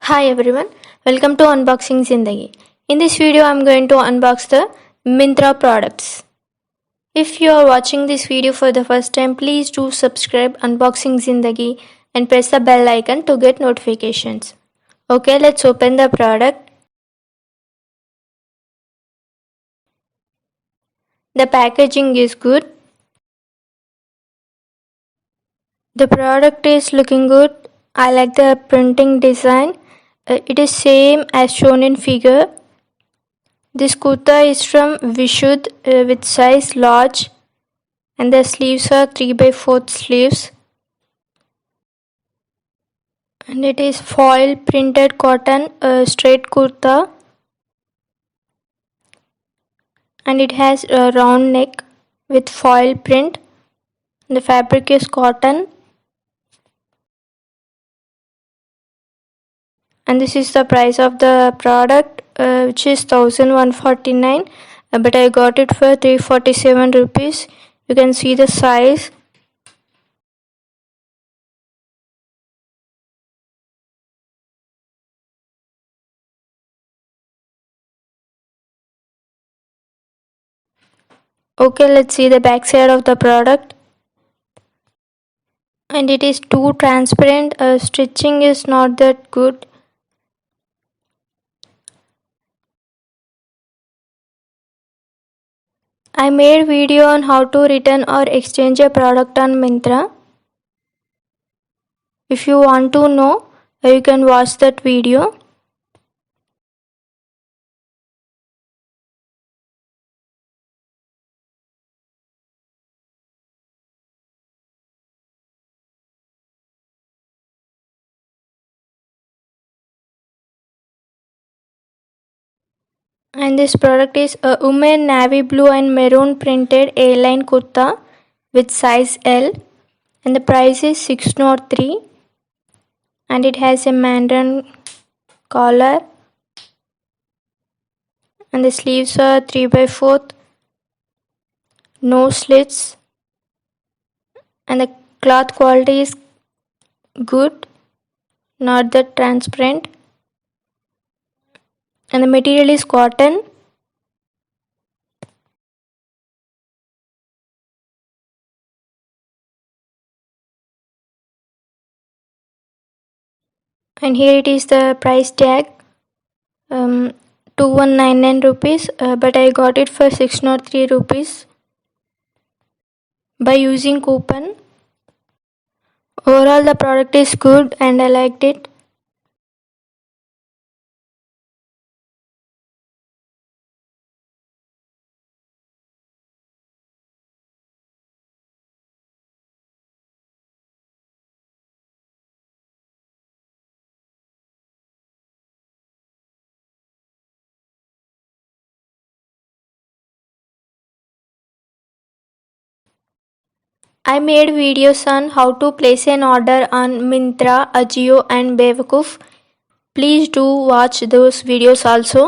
Hi everyone, welcome to Unboxing Zindagi. In this video, I'm going to unbox the Myntra products. If you are watching this video for the first time, please do subscribe Unboxing Zindagi and press the bell icon to get notifications. Okay, let's open the product. The packaging is good. The product is looking good. I like the printing design. It is same as shown in figure. This kurta is from Vishudh with size large and the sleeves are 3/4 sleeves. And it is foil printed cotton straight kurta. And it has a round neck with foil print. The fabric is cotton. And this is the price of the product, which is 1149, but I got it for 347 rupees. You can see the size. Okay, let's see the back side of the product. And it is too transparent. Stitching is not that good. I made video on how to return or exchange a product on Myntra. If you want to know, you can watch that video. And this product is a women navy blue and maroon printed A-line kurta with size L, and the price is 603, and it has a mandarin collar, and the sleeves are 3/4, no slits, and the cloth quality is good, not that transparent, and the material is cotton. And here it is the price tag, 2199 rupees, but I got it for 603 rupees by using coupon. Overall the product is good and I liked it. I made videos on how to place an order on Myntra, AJIO and Bewakoof. Please do watch those videos also.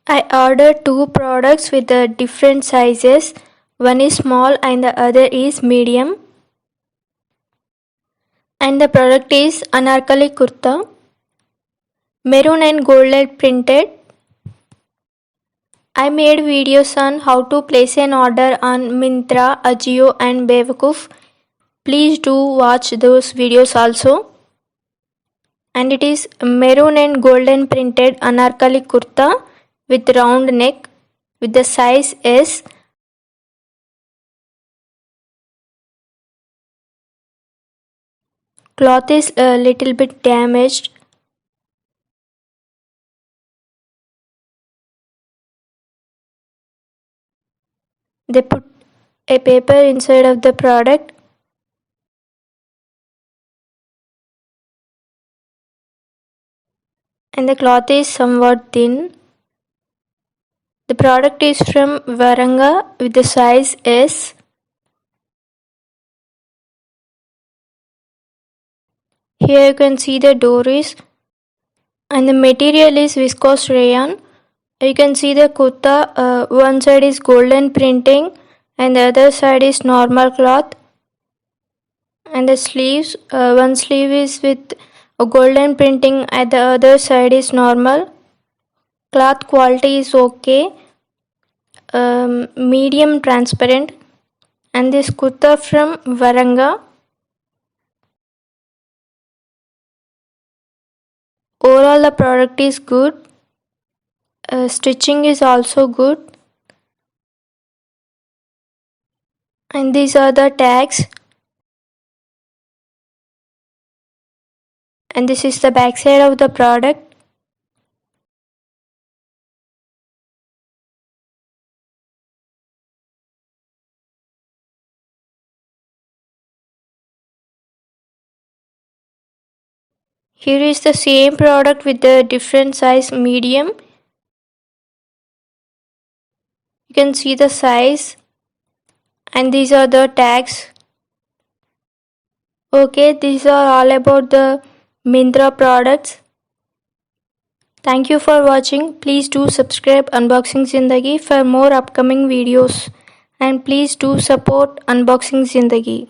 I ordered two products with different sizes. One is small and the other is medium. And the product is Anarkali Kurta, maroon and gold printed. I made videos on how to place an order on Myntra, AJIO and Bewakoof. Please do watch those videos also. And it is maroon and golden printed Anarkali Kurta with round neck with the size S. Cloth is a little bit damaged. They put a paper inside of the product and the cloth is somewhat thin. The product is from Varanga with the size S. Here you can see the doris and the material is viscose rayon. You can see the kurta, one side is golden printing and the other side is normal cloth. And the sleeves, one sleeve is with a golden printing and the other side is normal. Cloth quality is okay, medium transparent. And this kurta from Varanga. Overall the product is good. Stitching is also good. And these are the tags. And this is the back side of the product. Here is the same product with the different size medium. You can see the size and these are the tags. Okay, these are all about the Myntra products. Thank you for watching. Please do subscribe Unboxing Zindagi for more upcoming videos and please do support Unboxing Zindagi.